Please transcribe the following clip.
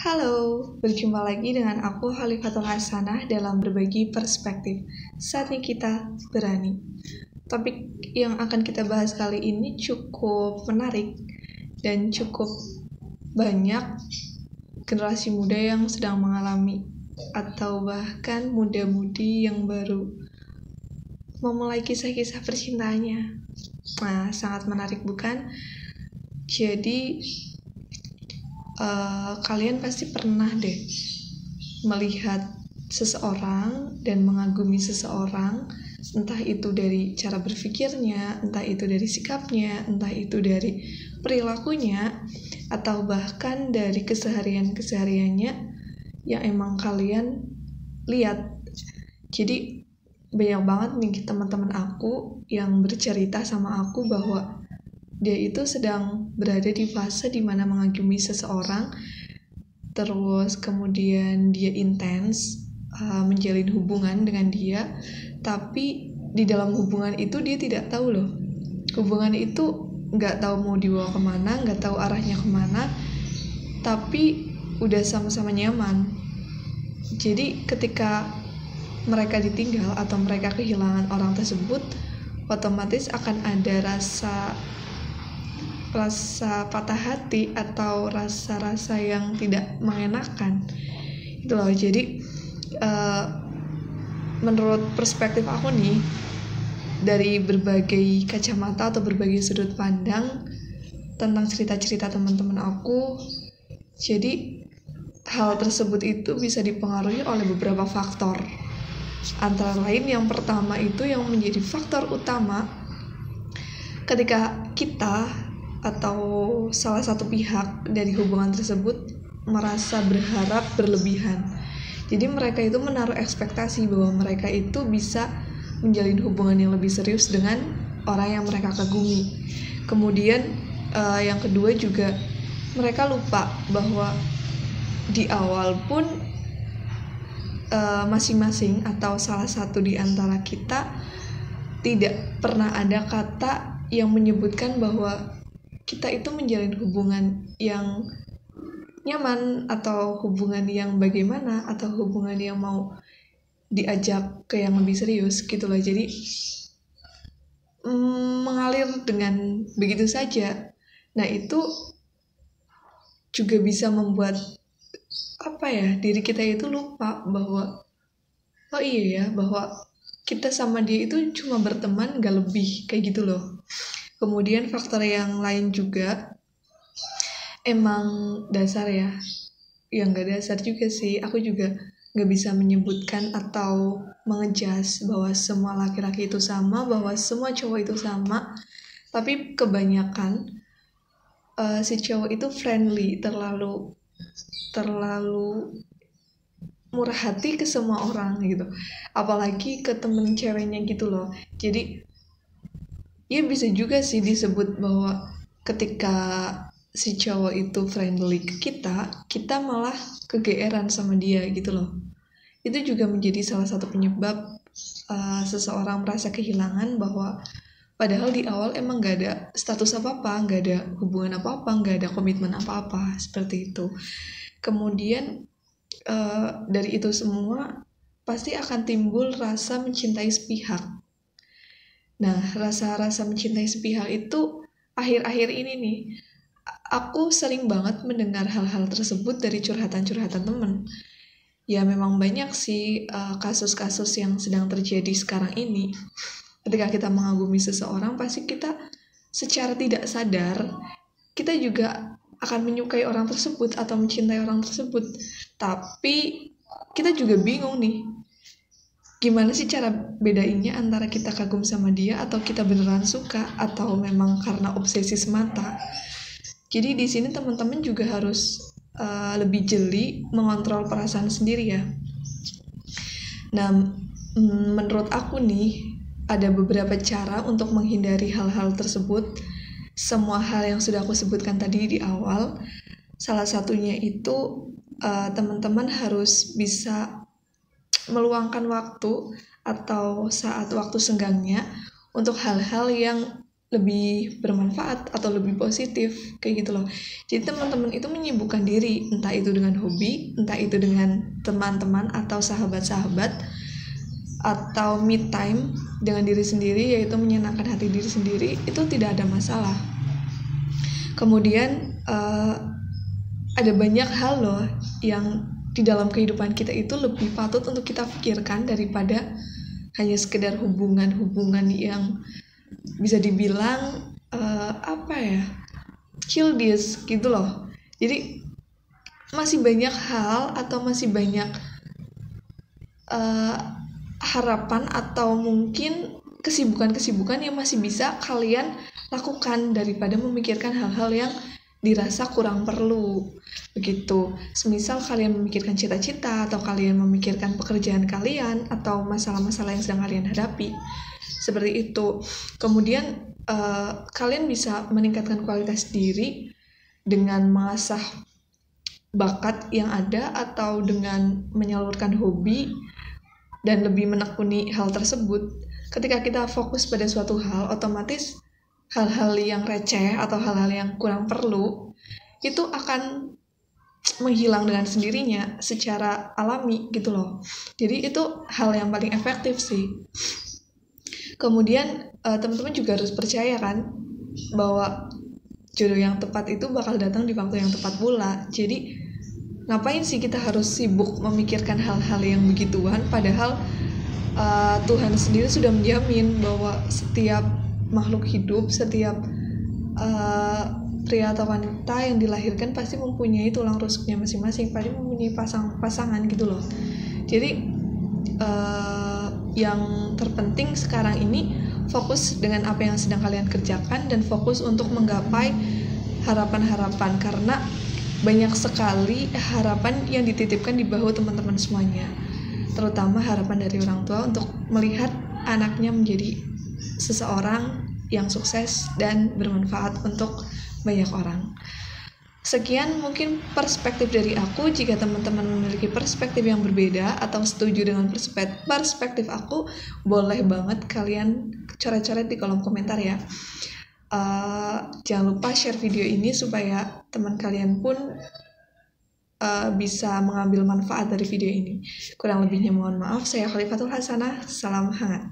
Halo, berjumpa lagi dengan aku Khalifatul Hasanah dalam berbagi perspektif. Saatnya kita berani. Topik yang akan kita bahas kali ini cukup menarik dan cukup banyak generasi muda yang sedang mengalami atau bahkan muda-mudi yang baru memulai kisah-kisah percintaannya. Nah, sangat menarik bukan? Jadi kalian pasti pernah deh melihat seseorang dan mengagumi seseorang, entah itu dari cara berpikirnya, entah itu dari sikapnya, entah itu dari perilakunya, atau bahkan dari kesehariannya yang emang kalian lihat. Jadi banyak banget nih teman-teman aku yang bercerita sama aku bahwa dia itu sedang berada di fase dimana mengagumi seseorang, terus kemudian dia intens menjalin hubungan dengan dia, tapi di dalam hubungan itu dia tidak tahu loh, hubungan itu nggak tahu mau dibawa kemana, nggak tahu arahnya kemana, tapi udah sama-sama nyaman. Jadi ketika mereka ditinggal atau mereka kehilangan orang tersebut, otomatis akan ada rasa patah hati atau rasa-rasa yang tidak mengenakan itu loh. Jadi menurut perspektif aku nih, dari berbagai kacamata atau berbagai sudut pandang tentang cerita-cerita teman-teman aku, jadi hal tersebut itu bisa dipengaruhi oleh beberapa faktor. Antara lain yang pertama itu yang menjadi faktor utama ketika kita atau salah satu pihak dari hubungan tersebut merasa berharap berlebihan. Jadi mereka itu menaruh ekspektasi bahwa mereka itu bisa menjalin hubungan yang lebih serius dengan orang yang mereka kagumi. Kemudian yang kedua juga mereka lupa bahwa di awal pun masing-masing atau salah satu di antara kita tidak pernah ada kata yang menyebutkan bahwa kita itu menjalin hubungan yang nyaman atau hubungan yang bagaimana atau hubungan yang mau diajak ke yang lebih serius gitu loh. Jadi mengalir dengan begitu saja. Nah itu juga bisa membuat diri kita itu lupa bahwa oh iya ya, bahwa kita sama dia itu cuma berteman, gak lebih, kayak gitu loh. Kemudian faktor yang lain juga emang dasar ya, yang gak dasar juga sih, aku juga gak bisa menyebutkan atau mengejas bahwa semua laki-laki itu sama, bahwa semua cowok itu sama, tapi kebanyakan si cowok itu friendly, terlalu murah hati ke semua orang gitu, apalagi ke temen ceweknya gitu loh. Jadi ya bisa juga sih disebut bahwa ketika si cowok itu friendly ke kita malah kegeeran sama dia gitu loh. Itu juga menjadi salah satu penyebab seseorang merasa kehilangan, bahwa padahal di awal emang gak ada status apa-apa, gak ada hubungan apa-apa, gak ada komitmen apa-apa, seperti itu. Kemudian dari itu semua pasti akan timbul rasa mencintai sepihak. Nah, rasa-rasa mencintai sepihak itu akhir-akhir ini nih, aku sering banget mendengar hal-hal tersebut dari curhatan-curhatan temen. Ya memang banyak sih kasus-kasus yang sedang terjadi sekarang ini. Ketika kita mengagumi seseorang, pasti kita secara tidak sadar, kita juga akan menyukai orang tersebut atau mencintai orang tersebut. Tapi kita juga bingung nih, gimana sih cara bedainnya antara kita kagum sama dia atau kita beneran suka atau memang karena obsesi semata. Jadi di sini teman-teman juga harus lebih jeli mengontrol perasaan sendiri ya. Nah, menurut aku nih ada beberapa cara untuk menghindari hal-hal tersebut. Semua hal yang sudah aku sebutkan tadi di awal, salah satunya itu teman-teman harus bisa meluangkan waktu atau saat waktu senggangnya untuk hal-hal yang lebih bermanfaat atau lebih positif kayak gitu loh. Jadi teman-teman itu menyibukkan diri, entah itu dengan hobi, entah itu dengan teman-teman atau sahabat-sahabat, atau me time dengan diri sendiri, yaitu menyenangkan hati diri sendiri, itu tidak ada masalah. Kemudian ada banyak hal loh yang di dalam kehidupan kita itu lebih patut untuk kita pikirkan daripada hanya sekedar hubungan-hubungan yang bisa dibilang childish gitu loh. Jadi masih banyak hal atau masih banyak harapan atau mungkin kesibukan-kesibukan yang masih bisa kalian lakukan daripada memikirkan hal-hal yang dirasa kurang perlu begitu. Semisal kalian memikirkan cita-cita atau kalian memikirkan pekerjaan kalian atau masalah-masalah yang sedang kalian hadapi, seperti itu. Kemudian kalian bisa meningkatkan kualitas diri dengan mengasah bakat yang ada atau dengan menyalurkan hobi dan lebih menekuni hal tersebut. Ketika kita fokus pada suatu hal, otomatis hal-hal yang receh atau hal-hal yang kurang perlu itu akan menghilang dengan sendirinya secara alami gitu loh. Jadi itu hal yang paling efektif sih. Kemudian teman-teman juga harus percaya kan bahwa jodoh yang tepat itu bakal datang di waktu yang tepat pula. Jadi ngapain sih kita harus sibuk memikirkan hal-hal yang begituan, padahal Tuhan sendiri sudah menjamin bahwa setiap makhluk hidup, setiap pria atau wanita yang dilahirkan pasti mempunyai tulang rusuknya masing-masing, pasti mempunyai pasangan gitu loh. Jadi yang terpenting sekarang ini fokus dengan apa yang sedang kalian kerjakan dan fokus untuk menggapai harapan-harapan, karena banyak sekali harapan yang dititipkan di bahu teman-teman semuanya, terutama harapan dari orang tua untuk melihat anaknya menjadi seseorang yang sukses dan bermanfaat untuk banyak orang. Sekian mungkin perspektif dari aku. Jika teman-teman memiliki perspektif yang berbeda atau setuju dengan perspektif aku, boleh banget kalian coret-coret di kolom komentar ya. Jangan lupa share video ini supaya teman kalian pun bisa mengambil manfaat dari video ini. Kurang lebihnya mohon maaf. Saya Khalifatul Hasanah. Salam hangat.